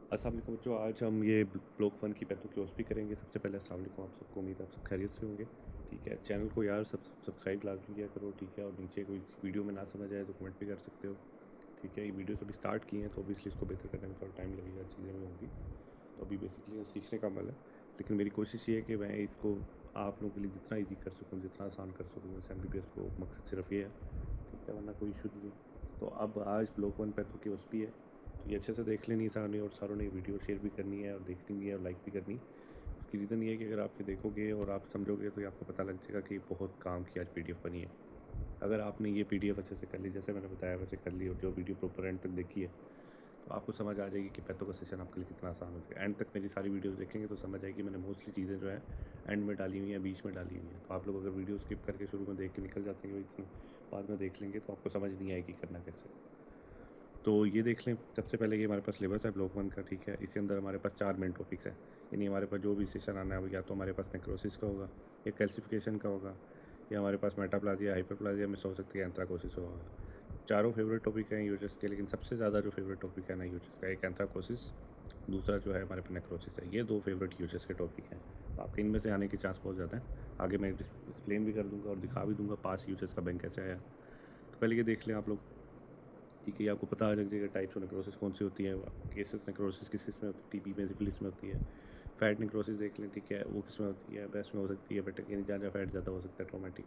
अस्सलाम वालेकुम बच्चों, आज हम ये ब्लॉक वन की पैथोक्योस्पी करेंगे। सबसे पहले अस्सलाम वालेकुम आप सबको, उम्मीद है आप सब खैरियत से होंगे। ठीक है, चैनल को यार सब्सक्राइब लाजमी किया करो। ठीक है, और नीचे कोई वीडियो में ना समझ आए तो कमेंट भी कर सकते हो। ठीक है, ये वीडियो अभी स्टार्ट किए हैं तो ऑब्वियसली इसको बेहतर करने में थोड़ा टाइम लगेगा, चीज़ें भी होंगी। तो अभी बेसिकली सीखने का अमल है, लेकिन मेरी कोशिश ये है कि मैं इसको आप लोगों के लिए जितना ईजी कर सकूँ, जितना आसान कर सकूँ। वैसे MBBS को मकसद सिर्फ ये है, ठीक है, वरना कोई इशू नहीं है। तो अब आज ब्लॉक वन पैथोक्योस्पी है, तो ये अच्छे से देख लेनी सारों ने वीडियो शेयर भी करनी है और देखनी भी है और लाइक भी करनी। उसकी रीज़न ये है कि अगर आप ये देखोगे और आप समझोगे तो ये आपको पता लग जाएगा कि बहुत काम की आज PDF बनी है। अगर आपने ये PDF अच्छे से कर ली, जैसे मैंने बताया वैसे कर ली, और जो वीडियो प्रॉपर एंड तक देखी है, तो आपको समझ आ जाएगी कि पैथो का सेशन आपके लिए कितना आसान हो जाएगा। एंड तक मेरी सारी वीडियोस देखेंगे तो समझ आएगी मैंने मोस्टली चीज़ें जो है एंड में डाली हुई हैं, बीच में डाली हुई हैं। तो आप लोग अगर वीडियो स्किप करके शुरू में देख के निकल जाते हैं, इतना बाद में देख लेंगे तो आपको समझ नहीं आएगी करना कैसे। तो ये देख लें, सबसे पहले ये हमारे पास सिलेबस है ब्लॉक वन का। ठीक है, इसके अंदर हमारे पास 4 मेन टॉपिक्स हैं, यानी हमारे पास जो भी सेशन आना है या तो हमारे पास नेक्रोसिस का होगा, या कैल्सिफिकेशन का होगा, या हमारे पास मेटाप्लाजिया हाइपरप्लाजिया मिस हो सकती है, एंथ्राकोसिस होगा। चारों फेवरेट टॉपिक हैं यूजर्स के, लेकिन सबसे ज़्यादा जो फेवरेट टॉपिक है ना यूजर्स का, एक एंथ्राकोसिस, दूसरा जो है हमारे पास नेक्रोसिस है। ये 2 फेवरेट यूजर्स के टॉपिक हैं, तो आपके इनमें से आने के चांस बहुत ज़्यादा हैं। आगे मैं एक्सप्लेन भी कर दूँगा और दिखा भी दूँगा पास यूजर्स का बैंक कैसे आया। तो पहले ये देख लें आप लोग। ठीक है, ये आपको पता लग जाएगा टाइप्स ऑफ नेक्रोसिस कौन सी होती है, केसेस नेक्रोसिस किस किस में होती है, TB में, सिफिलिस में होती है। फैट नेक्रोसिस देख लें, ठीक है, वो किस में होती है, ब्रेस्ट में हो सकती है, बट यानी जहाँ जहाँ फैट ज़्यादा हो सकता है, ट्रोमेटिक।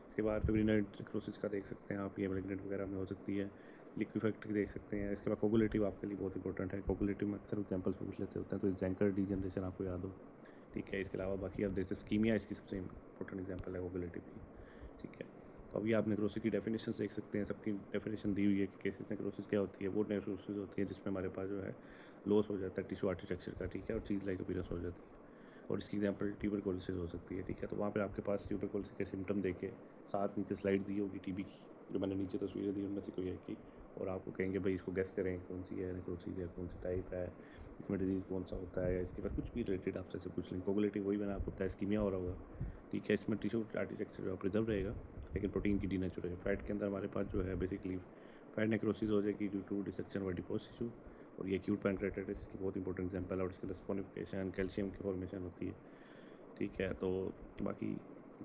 इसके बाद फिब्रिनल नेक्रोसिस का देख सकते हैं आप, ये मैलिग्नेंट वगैरह में हो सकती है। लिक्विफैक्ट्री देख सकते हैं। इसके बाद कोगुलेटिव आपके लिए बहुत इंपॉर्टेंट है। कोगुलेटिव में अक्सर एग्जाम्पल्स पूछ लेते होते हैं, तो ज़ैंकर डीजनरेशन आपको याद हो। ठीक है, इसके अलावा बाकी आप देखते स्कीमिया, इसकी सबसे इंपॉर्टेंट एग्जाम्पल है कोगुलेटिव की। ठीक है, तो अभी आप नेक्रोसिस की डेफिनेशन देख सकते हैं, सबकी डेफिनेशन दी हुई है कि केसेस नेक्रोसिस क्या होती है। वो नेक्रोसिस होती है जिसमें हमारे पास जो है लॉस हो जाता है टिश्यू आर्किटेक्चर का, ठीक है, और चीज़ लाइक अपीयरेंस हो जाती है। और इसकी एग्जांपल ट्यूबरकुलोसिस हो सकती है। ठीक है, तो वहाँ पे आपके पास ट्यूबरकुलोसिस के सिम्टम देके साथ नीचे स्लाइड दी होगी TB की, जो मैंने नीचे तस्वीरें दी उनमें से कोई है की, और आपको कहेंगे भाई इसको गेस करें कौन सी है नेक्रोसिस है, कौन सी टाइप है, इसमें डिजीज़ कौन सा होता है, इसके बाद कुछ भी रिलेटेड आपसे से पूछ लेंगे। कोगुलेटिव वही मैंने आपको बताया, स्कीमिया हो रहा होगा। ठीक है, इसमें टिश्यू आर्किटेक्चर जो प्रिजर्व रहेगा, लेकिन प्रोटीन की डीनेचुरेशन। फैट के अंदर हमारे पास जो है बेसिकली फैट नेक्रोसिस हो जाएगी ड्यू टू डिसेक्शन व डिपोज टिश्यू, और ये एक्यूट पैनक्रेटाइटिस की बहुत इंपॉर्टेंट एग्जांपल है, और इसके अंदर स्पोनिफिकेशन, कैल्शियम की फॉर्मेशन होती है। ठीक है, तो बाकी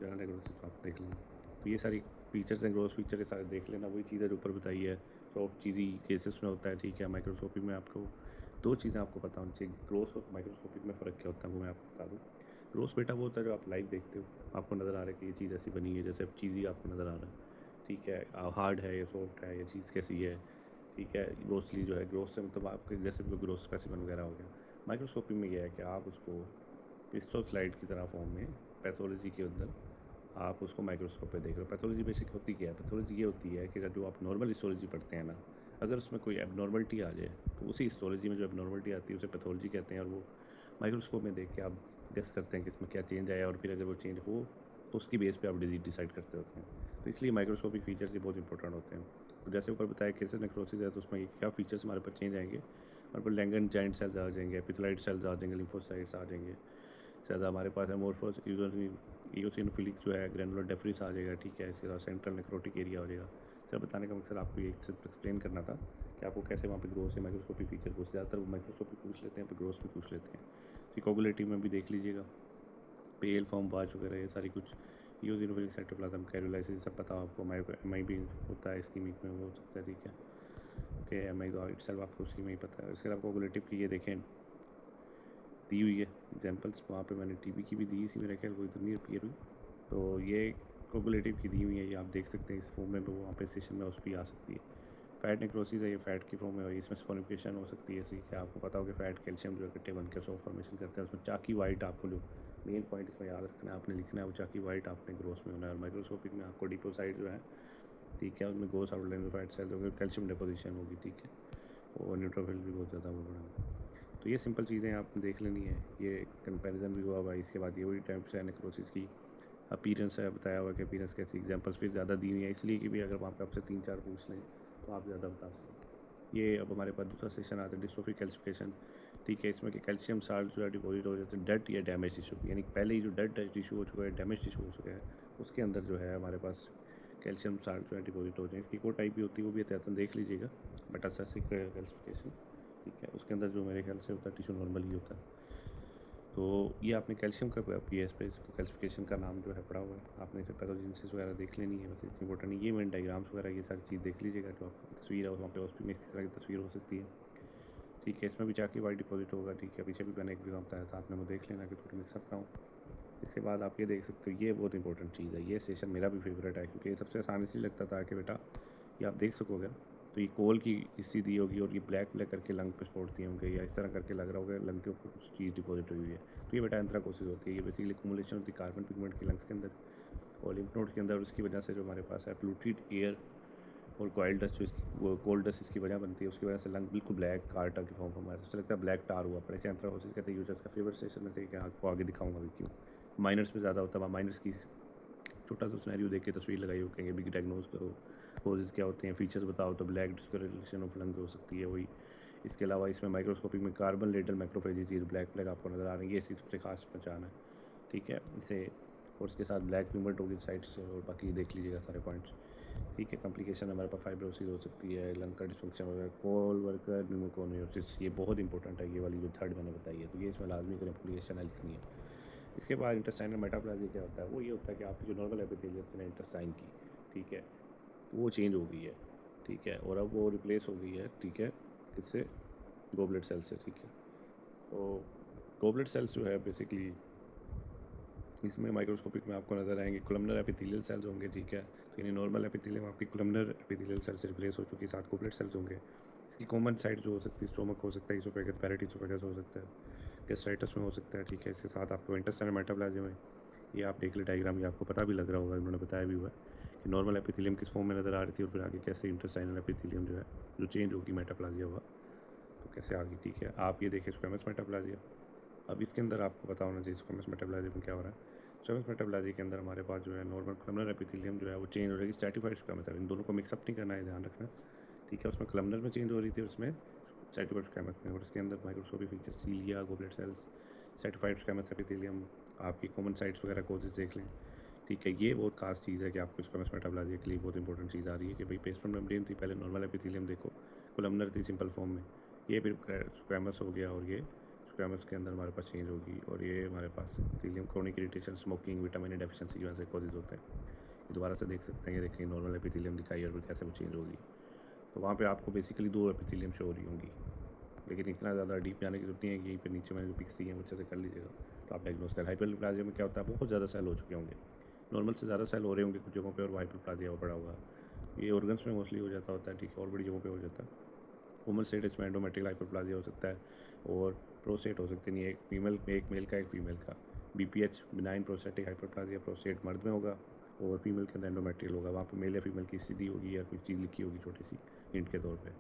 जनरल नेक्रोसिस आप देख लेंगे। तो ये सारी फीचर्स हैं, ग्रोथ फीचर ये सारे देख लेना। वही चीज़ है जो ऊपर बताई है, सॉफ्ट चीज़ी केसेस में होता है। ठीक है, माइक्रोस्कोपी में आपको 2 चीज़ें आपको पता होनी चाहिए, ग्रोथ और माइक्रोस्कोपिक में फ़र्क क्या होता है वो मैं आपको बता दूँ। ग्रोथ बेटा वो होता है जो आप लाइव देखते हो, आपको नज़र आ रहा है कि ये चीज़ ऐसी बनी है, जैसे अब चीज़ी आपको नज़र आ रहा है। ठीक है, हार्ड है या सॉफ्ट है, ये चीज़ कैसी है। ठीक है, ग्रोसली जो है, ग्रोथ से मतलब आपके जैसे ग्रोथ स्पेसिमन वगैरह हो गया। माइक्रोस्कोपी में ये है कि आप उसको क्रिस्टल स्लाइड की तरह फॉर्म में पैथोलॉजी के अंदर आप उसको माइक्रोस्कोप पे देख रहे हो। पैथोलॉजी बेसिक होती क्या है? पैथोलॉजी ये होती है कि जो आप नॉर्मल हिस्टोलॉजी पढ़ते हैं ना, अगर उसमें कोई एबनॉर्मलिटी आ जाए तो उसी हिस्टोलॉजी में जो एबनॉर्मलिटी आती है उसे पैथोलॉजी कहते हैं, और वो माइक्रोस्कोप में देख के आप गेस करते हैं कि इसमें क्या चेंज आया, और फिर अगर वो चेंज हो तो उसकी बेस पे आप डिजीज डिसाइड करते होते हैं। तो इसलिए माइक्रोस्कोपिक फीचर्स ये बहुत इंपॉर्टेंट होते हैं। तो जैसे ऊपर बताया केसेस नेक्रोसिस है, तो उसमें क्या फीचर्स हमारे पास चेंज आएंगे, हमारे पास लैंगन जाइंट सेल्स आ जाएंगे, एपिथेलाइट सेल्स आ जाएंगे, लिम्फोसाइट्स आ जाएंगे। ज़्यादा हमारे पास एमोर्फोस ईओसिनोफिलिक जो है ग्रैनुलर डेफरिस आ जाएगा। ठीक है, इसके अलावा सेंट्रल नेक्रोटिक एरिया हो जाएगा। सब बताने का मकसद आपको ये सिर्फ एक्सप्लेन करना था कि आपको कैसे वहाँ पे ग्रोथ से माइक्रोस्कोपी फीचर पूछ, ज़्यादातर वो माइक्रोस्कोपी पूछ लेते हैं, पर ग्रोथ भी पूछ लेते हैं। तो कोगुलेटिव में भी देख लीजिएगा, पेल फॉर्म बाच वगैरह ये सारी कुछ, ईओसिनोफिलिक साइटोप्लाज्म कैरोलाइसिस सब पता आपको। MI भी होता है स्कीमिक में, वो हो सकता है। ठीक है, ओके, MI तो इट सेल्फ आपको उसी में ही पता है। इसके अलावा कोगुलेटिव की ये देखें दी हुई है एग्जांपल्स, वहाँ पे मैंने TB की भी दी थी, मेरा ख्याल वो इधर नहीं अपीयर हुई। तो ये कोगुलेटिव की दी हुई है, ये आप देख सकते हैं इस फॉर्म में, वहाँ पे सेशन में उस भी आ सकती है। फैट नेक्रोसिस है, ये फैट की फॉर्म में है, इसमें स्पोनिफिकेशन हो सकती है। ठीक है, आपको पता हो कि फैट कैल्शियम जो इकट्ठे बन के सो फॉर्मेशन करते हैं, उसमें चाकी वाइट, आपको जो मेन पॉइंट इसमें याद रखना है, आपने लिखना है वो चाकी वाइट आपने ग्रोथ में होना है। और माइक्रोस्कोपिक में आपको डिपोसाइड जो है, ठीक है, उसमें गोस आउटलाइन में फैट सेल्स होंगे, कैल्शियम डिपोजिशन होगी। ठीक है, और न्यूट्रोफिल भी बहुत ज़्यादा वो बढ़ेंगे। तो ये सिंपल चीज़ें आप देख लेनी है। ये कंपैरिजन भी हुआ हुआ है। इसके बाद ये वही टाइप्स है नेक्रोसिस की, अपीयरेंस है, बताया हुआ कि अपीयरेंस कैसी, एग्जांपल्स फिर ज़्यादा दी हुई है, इसलिए कि भी अगर वहाँ पे आपसे 3-4 पूछ लें तो आप ज़्यादा बता सकें। ये अब हमारे पास दूसरा सेशन आता है डिस्ट्रोफिक कैल्सिफिकेशन। ठीक है, इसमें कि कैल्शियम साल्ट जो है डिपॉजिट हो जाते हैं डेड या डैमेज टिश्यू, यानी पहले ही जो डेड टिश्यू हो चुका है, डैमेज टिश्यू हो चुका है, उसके अंदर जो है हमारे पास कैल्शियम साल्ट जो है डिपॉजिट हो जाए। इसकी कोई टाइप भी होती है, वो भी अत्यंत देख लीजिएगा, मेटास्टैटिक कैल्सिफिकेशन। ठीक है। उसके अंदर जो मेरे ख्याल से होता है टिश्यू नॉर्मल ही होता है। तो ये आपने कैल्शियम का पी एस पे इसको कैल्सिफिकेशन का नाम जो है पढ़ा हुआ है, आपने इसे पैथोजेनेसिस वगैरह देख लेनी है, बस इतनी इंपॉर्टेंट नहीं। ये मेन डायग्राम्स वगैरह ये सारी चीज़ देख लीजिएगा, जो आपकी तस्वीर है वहाँ पे हॉस्पिटल में इस तरह की तस्वीर हो सकती है। ठीक है, इसमें भी जाके वाइट डिपॉजिट होगा। ठीक है, पीछे भी मैंने एक एग्जाम बताया था, आपने वो देख लेना कि थोड़ी मिक्सअप ना हो। इसके बाद आप ये देख सकते हो, ये बहुत इंपॉर्टेंट चीज़ है। ये सेशन मेरा भी फेवरेट है, क्योंकि ये सबसे आसान इसलिए लगता था कि बेटा ये आप देख सकोगे। तो ये कोल की हिस्ट्री दी होगी और ये ब्लैक ब्लैक करके लंग पे स्पॉट दिए होंगे, या इस तरह करके लग रहा होगा लंग के ऊपर कुछ चीज़ डिपॉजिट हुई है। तो ये बेटा एंथ्राकोसिस होती है। ये बेसिकली कुमुलेशन होती है कार्बन पिगमेंट की लंग्स के अंदर और लिम्फ नोड के अंदर। उसकी वजह से जो हमारे पास है पोल्यूटेड एयर और कॉइल डस्ट, जो इसकी कोल्ड डस्ट इसकी वजह बनती है, उसकी वजह से लंग बिल्कुल ब्लैक कार्टा की फॉर्म हमारे उससे लगता है ब्लैक टार हुआ पर। ऐसे एंथ्राकोसिस कहते हैं। यूजर्स का फेवरेट सेशन में से कि आपको आगे दिखाऊंगा भी क्यों। माइनर्स में ज़्यादा होता है, माइनर्स की छोटा सा सिनेरियो देख के तस्वीर लगाई हो, कहेंगे भी डायग्नोज करो, कोजेज़ क्या होते हैं, फीचर्स बताओ, तो ब्लैक डिस्कलरेशन ऑफ लंग्स हो सकती है वही। इसके अलावा इसमें माइक्रोस्कोपिक में कार्बन लेडल मैक्रोफेजी चीज़ ब्लैक ब्लैक आपको नज़र आ रही है, ये इसकी सबसे खास पहचान है। ठीक है, इसे और उसके साथ ब्लैक पिगमेंट होगी साइड से, और बाकी देख लीजिएगा सारे पॉइंट्स। ठीक है, कॉम्प्लिकेशन हमारे पास फाइब्रोसिस हो सकती है, लंग का डिस्फंक्शन वगैरह, कोल वर्कर न्यूमोकोनियोसिस, ये बहुत इंपॉर्टेंट है, ये वाली जो थर्ड मैंने बताई है, तो ये इसमें लाजमी कॉम्प्लिकेशन है लिखनी है। इसके बाद इंटेस्टाइनल मेटाप्लाज़ी क्या होता है, वो ये होता है कि आपकी जो नॉर्मल एपिथेलियम है इंटेस्टाइन की, ठीक है, वो चेंज हो गई है। ठीक है, और अब वो रिप्लेस हो गई है, ठीक है, किससे, गोबलेट सेल से। ठीक है, तो गोबलेट सेल्स जो है बेसिकली इसमें माइक्रोस्कोपिक में आपको नज़र आएंगे कोलमनर एपिथेलियल सेल्स होंगे। ठीक है, तो यानी नॉर्मल एपिथेलियम आपकी कोलमनर एपिथेलियल सेल से रिप्लेस हो चुकी है, साथ गोबलेट सेल्स होंगे। इसकी कॉमन साइड जो हो सकती है स्टोमक हो सकता है, इसोफेगस, पैरेटिसोफेगस हो सकता है, गैस्ट्राइटिस में हो सकता है। ठीक है, इसके साथ आपको इंटेस्टाइनल मेटाप्लाज्मा में, ये आप देख ले डायग्राम, ये आपको पता भी लग रहा होगा, उन्होंने बताया भी हुआ है कि नॉर्मल एपिथेलियम किस फॉर्म में नज़र आ रही थी और फिर आगे कैसे इंटेस्टाइनल एपिथेलियम जो है जो चेंज होगी मेटाप्लाजिया हुआ, तो कैसे आ गई। ठीक है, आप ये देखिए स्क्वेमस मेटाप्लाजिया। अब इसके अंदर आपको पता होना चाहिए स्क्वेमस मेटाप्लाजिया में क्या हो रहा है। स्क्वेमस मेटाप्लाजिया के अंदर हमारे पास जो है नॉर्मल कोलमनर एपिथेलियम जो है वो चेंज हो रही है, स्ट्रैटिफाइड स्क्वेमस है। इन दोनों को मिक्सअप नहीं करना है, ध्यान रखना। ठीक है, उसमें कोलमनर में चेंज हो रही थी और उसमें स्ट्रैटिफाइड स्क्वेमस में, और उसके अंदर microscopic feature cilia, goblet cells, stratified squamous epithelium, आपकी कॉमन साइट्स वगैरह कोजेस देख लें। ठीक है, ये बहुत खास चीज़ है कि आपको स्क्वेमस मेटाप्लाजिया के लिए बहुत इंपॉर्टेंट चीज़ आ रही है कि भाई बेसमेंट मेम्ब्रेन थी पहले, नॉर्मल एपिथेलियम देखो, कोलमनर थी सिंपल फॉर्म में, ये फिर स्क्वेमस हो गया, और ये स्क्वेमस के अंदर हमारे पास चेंज होगी, और ये हमारे पास epithelium chronic irritation, smoking, vitamin deficiency की वजह से कॉजेज होते हैं। ये दोबारा से देख सकते हैं, ये देखिए नॉर्मल एपिथेलियम दिखाई और फिर कैसे वो चेंज होगी। तो वहाँ पे आपको बेसिकली दो एपिथेलियम शो हो रही होंगी, लेकिन इतना ज़्यादा डीप जाने की जरूरत नहीं है, यहीं पे नीचे मैंने जो पिक्स दी हैं अच्छे से कर लीजिएगा तो आप डायग्नोस कर। हाइपरप्लाजिया में क्या होता है, बहुत ज़्यादा सेल हो चुके होंगे, नॉर्मल से ज़्यादा सेल हो रहे होंगे कुछ जगहों पे, और हाइपरप्लाजिया पड़ा होगा। ये ऑर्गन्स में मोस्टली हो जाता होता है। ठीक है, और बड़ी जगहों पे हो जाता है। कॉमन स्टेट इसमें एंडोमेट्रियल हाइपरप्लाजिया हो सकता है, और प्रोस्टेट हो सकती है, एक मेल का एक फीमेल का। BPH benign prostatic hyperplasia, prostate मर्द में होगा और फीमेल के अंदर एंडोमेट्रियल होगा। वहाँ पे मेल या फीमेल की स्थिति होगी या कुछ चीज़ लिखी होगी छोटी सी हिंट के तौर पे।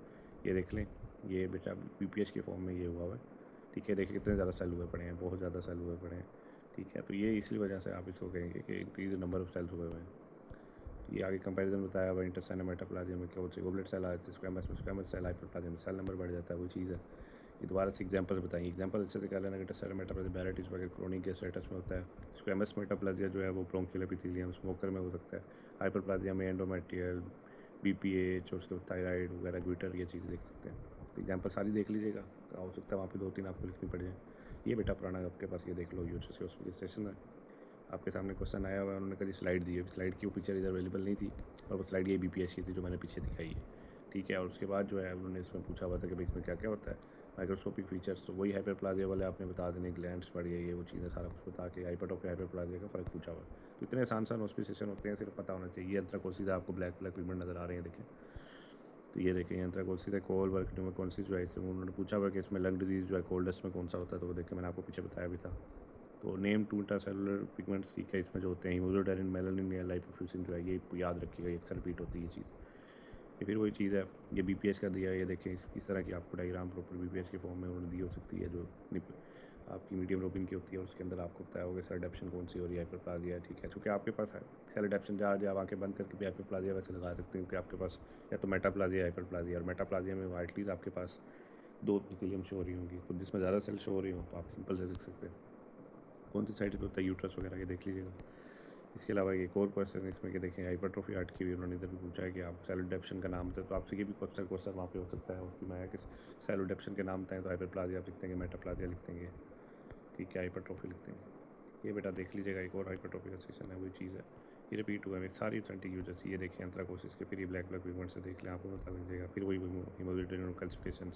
ये देख लें, ये बेटा बीपीएच के फॉर्म में ये हुआ है। ठीक है, देखिए कितने ज़्यादा सेल हुए पड़े हैं, बहुत ज़्यादा सेल हुए पड़े हैं। ठीक है, तो ये इसलिए वजह से आप इसको कहेंगे कि इंक्रीज नंबर ऑफ सेल्स हुए हुए हैं। ये आगे कंपैरिजन बताया हुआ इंटेस्टाइनल मेटाप्लाजिया में क्या होता है, गोबलेट सेल आते हैं, स्क्वेमस में स्क्वेमस सेल, हाइपरप्लाजिया में सेल नंबर बढ़ जाता है, वो चीज़ है। ये दोबारा से एग्जांपल बताएंगे, एग्जांपल अच्छे से कर लेना। इंटेस्टाइनल मेटाप्लाजिया बैराइटिस वगैरह क्रोनिक गैस्ट्राइटिस में होता है। स्क्वेमस मेटाप्लाजिया जो है वो ब्रोंकियल एपिथेलियम स्मोकर में हो सकता है। हाइपरप्लाजिया में एंडोमेट्रियल, बीपीएच और उसके बाद थायराइड वगैरह, ग्विटर, ये चीज़ देख सकते हैं। एग्जाम्पल सारी देख लीजिएगा, हो सकता है वहाँ पे 2-3 आपको लिखनी पड़ जाए। ये बेटा पुराना आपके पास, ये देख लो, यूट्यूब के उसमें सेशन है, आपके सामने क्वेश्चन आया हुआ है, उन्होंने कभी स्लाइड दी है, स्लाइड की वो पिक्चर इधर अवेलेबल नहीं थी, और वो स्लाइड ये बीपीएच की थी जो मैंने पीछे दिखाई है। ठीक है, और उसके बाद जो है उन्होंने इसमें पूछा हुआ था कि भाई इसमें क्या क्या होता है, माइक्रोस्कोपिक फीचर्स, तो वही हाइपरप्लाजिया वाले आपने बता देने, ग्लैंड्स बढ़ गई है, वो चीज़ें सारा कुछ बता के हाइपरटॉपिक हाइपरप्लाजिया का फ़र्क पूछा हुआ है। तो इतने आसान ऑस्पिसिएशन होते हैं, सिर्फ पता होना चाहिए। एंथ्राकोसिस आपको ब्लैक ब्लैक पिगमेंट नज़र आ रहे हैं, देखें, तो ये देखें एंथ्राकोसिस है। कोल वर्क न्यूमोकोनिसिस जो है, इससे उन्होंने पूछा हुआ कि इसमें लंग डिजीज़ जो है कोल्डस्ट में कौन सा होता है, तो वो देखें मैंने आपको पीछे बताया भी था। तो नेम टू इंट्रासेलुलर पिगमेंट्स ठीक है, इसमें जो होते हैं हीमोग्लोबिन, मेलानिन या लाइपोफ्यूसिन जो है, ये याद रखिएगा, अक्सर रिपीट होती है ये चीज़। ये फिर वही चीज़ है, ये बीपीएच का दिया है, ये देखें इस तरह की आपको डायग्राम प्रॉपर बीपीएच के फॉर्म में उन्होंने दी हो सकती है, जो आपकी मीडियम रोबिन की होती है, और उसके अंदर आपको बताया होगा सेल अडेप्शन कौन सी हो रही है, हाइपरप्लाजिया है। ठीक है, क्योंकि आपके पास है सेल अडेप्शन, जहाँ जहाँ आँखें बंद करके भी हाइपरप्लाजिया वैसे लगा सकते हैं, क्योंकि आपके पास या तो मेटाप्लाजिया हाइपरप्लाजिया, और मेटाप्लाजिया में वाइटलीज आपके पास 2 एपिथेलियम शो हो रही होंगी, तो जिसमें ज़्यादा सेल शो हो रही हो तो आप सिंपल से देख सकते हैं कौन सी साइड पे होता है, यूट्रस वगैरह के देख लीजिएगा। इसके अलावा एक और क्वेश्चन है इसमें कि देखें हाइपरट्रॉफी आर्ट की भी उन्होंने इधर भी पूछा है कि आप सेलोडेप्शन का नाम था, तो आपसे ये भी क्वेश्चन वहाँ पे हो सकता है उसकी मैं कि सेलोडेप्शन के नाम था तो हाइपरप्लाजिया आप लिख देंगे, मेटाप्लाजिया लिख देंगे, ठीक है, हाइपरट्रॉफी लिख देंगे। ये बेटा देख लीजिएगा एक और हाइपरट्रॉफी का सेशन है, वही चीज़ है, ये रिपीट हुआ है सारी ऑथेंटिक यूजर्स। ये देखिए एंथ्राकोसिस के, फिर ये ब्लैक पिगमेंट से देख लें, आपको पता लग जाएगा। फिर वही हीमोग्लोबिन कैल्सिफिकेशन,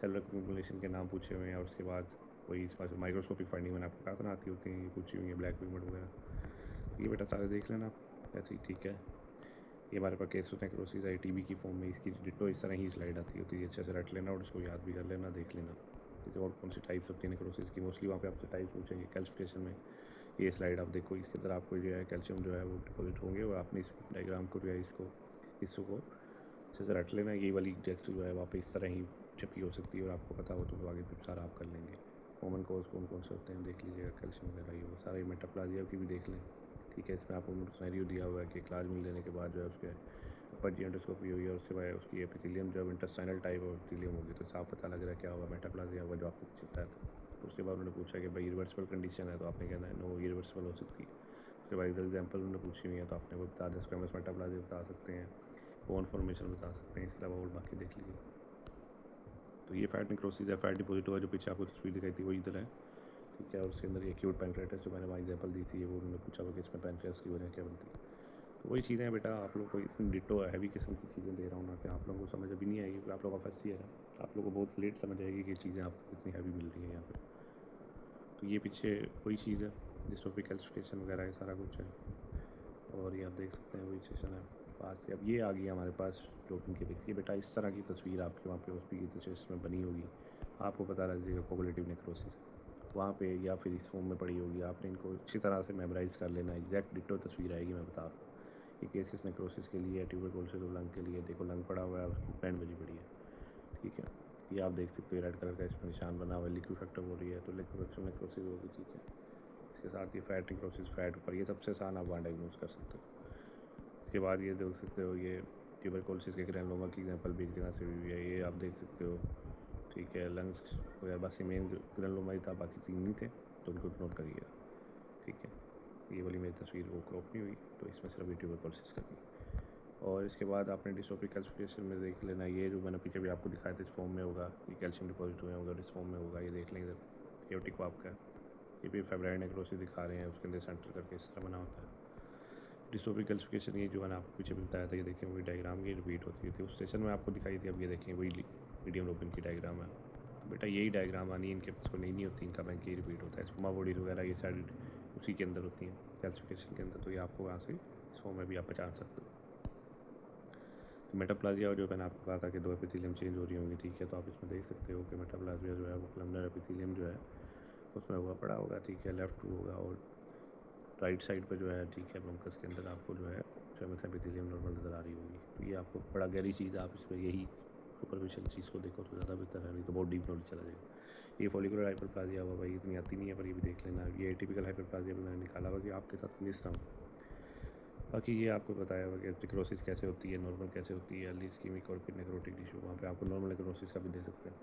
सेल एक्युमुलेशन के नाम पूछे हुए हैं, और उसके बाद वही इस पास माइक्रोस्कोपिक फाइंडिंग मैंने आपको कहा था ना आती होती हैं, ये पूछी हुई है ब्लैक पिगमेंट वगैरह। ये बेटा सारे देख लेना आप ऐसे ही, ठीक है। ये हमारे पास केस नेक्रोसिस है टीबी की फॉर्म में, इसकी डिटो इस तरह ही स्लाइड आती होती है, अच्छे से रट लेना और उसको याद भी कर लेना, देख लेना। जैसे और कौन सी टाइप्स होती है नेक्रोसिस की, मोस्टली वहाँ पे आपसे टाइप्स पूछेंगे। कैल्सिफिकेशन में ये स्लाइड आप देखो, इसके अंदर आपको जो है कैल्शियम जो है वो डिपॉजिट होंगे, और आपने इस डायग्राम को जो है इसको अच्छे से रट लेना। ये वाली एग्जैक्ट जो है वहाँ पे इस तरह ही छपी हो सकती है, और आपको पता हो तो आगे फिर सारा आप कर लेंगे। कॉमन कॉज कौन कौन से होते हैं देख लीजिएगा, कैल्शियम वगैरह ये वो सारा, मेटाप्लाजिया की भी देख लें, ठीक है। इसमें आपको सिनेरियो दिया हुआ है कि क्लास मिल लेने के बाद जो है उसके अपर जी एंडोस्कोपी हुई है, उसके बाद उसकी एपिथेलियम जो इंटेस्टाइनल टाइप ऑफ एपिथेलियम होगी, तो साफ पता लग रहा है क्या होगा, मेटाप्लाजिया होगा जो आपको चिपता था। उसके बाद उन्होंने पूछा कि भाई रिवर्सिबल कंडीशन है, तो आपने कहना है नो, ये रिवर्सिबल हो सकती है। उसके बाद एग्जाम्पल उन्होंने पूछी हुई है, तो आपने वो बता दें, स्क्वेमस मेटाप्लाजिया बता सकते हैं, बोन फॉर्मेशन बता सकते हैं, इसके अलावा और बाकी देख लीजिए। तो ये फैट नेक्रोसिस है, फैट डिपोजिट हुआ, जो पीछे आपको तस्वीर दिखाई थी वही इधर है, ठीक है। और उसके अंदर एक्यूट पैंक्रियाटिस जो मैंने वहाँ एग्जाम्पल दी थी, वो उन्होंने पूछा हुआ कि इसमें पैंक्रियास की वजह क्या बनती है। तो वही चीज़ें हैं बेटा, आप लोग को इतनी डिटो हैवी किस्म की चीज़ें दे रहा हूँ ना कि आप लोगों को समझ अभी नहीं आएगी, क्योंकि आप लोगों का फर्स्ट ईयर है, आप लोगों को बहुत लेट समझ आएगी कि चीज़ें आपको कितनी हैवी मिल रही हैं यहाँ पे। तो ये पीछे वही चीज़ है, डिस्ट्रोफिक कैल्सिफिकेशन वगैरह है, सारा कुछ है। और ये आप देख सकते हैं वही सेशन है पास। अब ये आ गई हमारे पास डोपिंग के बेस, ये बेटा इस तरह की तस्वीर आपके वहाँ पे उस पी में बनी होगी, आपको पता लग जाएगा कोगुलेटिव नेक्रोसिस वहाँ पे, या फिर इस फॉर्म में पड़ी होगी। आपने इनको अच्छी तरह से मेमोराइज़ कर लेना, एग्जैक्ट डिटो तस्वीर आएगी, मैं बता रहा हूँ। ये केसिस नेक्रोसिस के लिए, ट्यूबरकुलोसिस और लंग के लिए, देखो लंग पड़ा हुआ है, उसकी बैंड बजी पड़ी है, ठीक है। ये आप देख सकते हो रेड कलर का इसमें निशान बना हुआ है, लिक्विफेक्टर हो रही है, तो लिक्विफेक्शन नेक्रोसिस होगी, ठीक है। इसके साथ ये फैट नेक्रोसिस, फैट ऊपर, ये सबसे आसान आप वहाँ डायग्नोज कर सकते हो। इसके बाद ये देख सकते हो, ये ट्यूबरकुलोसिस के ग्रैनुलोमा की एग्जांपल भी एक जगह से हुई है, ये आप देख सकते हो, ठीक है। लंग्स वगैरह बस ये मेन ग्रैनुलोमा ही था, बाकी 3 नहीं थे, तो उनको नोट करिएगा, ठीक है। ये वाली मेरी तस्वीर वो क्रॉप नहीं हुई, तो इसमें सिर्फ ट्यूबरकुलोसिस करनी। और इसके बाद आपने डिस्ट्रोफिक कैल्सिफिकेशन में देख लेना, ये जो मैंने पीछे भी आपको दिखाया था इस फॉर्म में होगा, ये कैल्शियम डिपॉजिट हुए होगा, इस फॉर्म में होगा, ये देख लें इधर एओर्टिक वाल्व का, ये भी फेब्राइन नेक्रोसिस दिखा रहे हैं, उसके अंदर सेंटर करके इस तरह बना होता है। डिस्ट्रोफिक कैल्सिफिकेशन ये जो मैंने आपको पीछे भी बताया था, ये देखें वही डायग्राम की रिपीट होती थी, उस स्टेशन में आपको दिखाई थी, अब ये देखें वही मीडियम लोबिन की डायग्राम है। तो बेटा यही डायग्राम आनी, इनके पास कोई नहीं होती, इनका बैंक ही रिपीट होता है। स्पुमा बॉडीज वगैरह ये सारी उसी के अंदर होती हैं कैल्सिफिकेशन के अंदर, तो ये आपको वहाँ से इस फॉर्म में भी आप पहचान सकते हो। तो मेटाप्लाजिया जो मैंने आपको कहा था कि 2 एपिथेलियम चेंज हो रही होंगी, ठीक है। तो आप इसमें देख सकते हो कि मेटाप्लाजिया जो है वो कलमनर एपिथेलियम जो है उसमें हुआ पड़ा होगा, ठीक है, लेफ्ट होगा, और राइट साइड पे जो है, ठीक है, ब्रोंकस के अंदर आपको जो है स्क्वेमस एपिथेलियम नॉर्मल नज़र आ रही होगी। तो ये आपको बड़ा गहरी चीज़ है, आप इसमें यही सुपरफिशियल चीज़ को देखो तो ज़्यादा बेहतर है, नहीं तो बहुत डीप नॉलेज चला जाएगा। ये फॉलिकुलर हाइपरप्लाजिया हुआ भाई, इतनी आती नहीं है, पर ये भी देख लेना। ये एटिपिकल हाइपरप्लाजिया भी मैंने निकाला हुआ कि आपके साथ मिस ना हो। बाकी ये आपको बताया हुआ कि नेक्रोसिस कैसे होती है, नॉर्मल कैसे होती है, अर्ली इस्कीमिक और फिर नेक्रोटिक टिश्यू, वहाँ पे आपको नॉर्मल नेक्रोसिस का भी दे सकते हैं।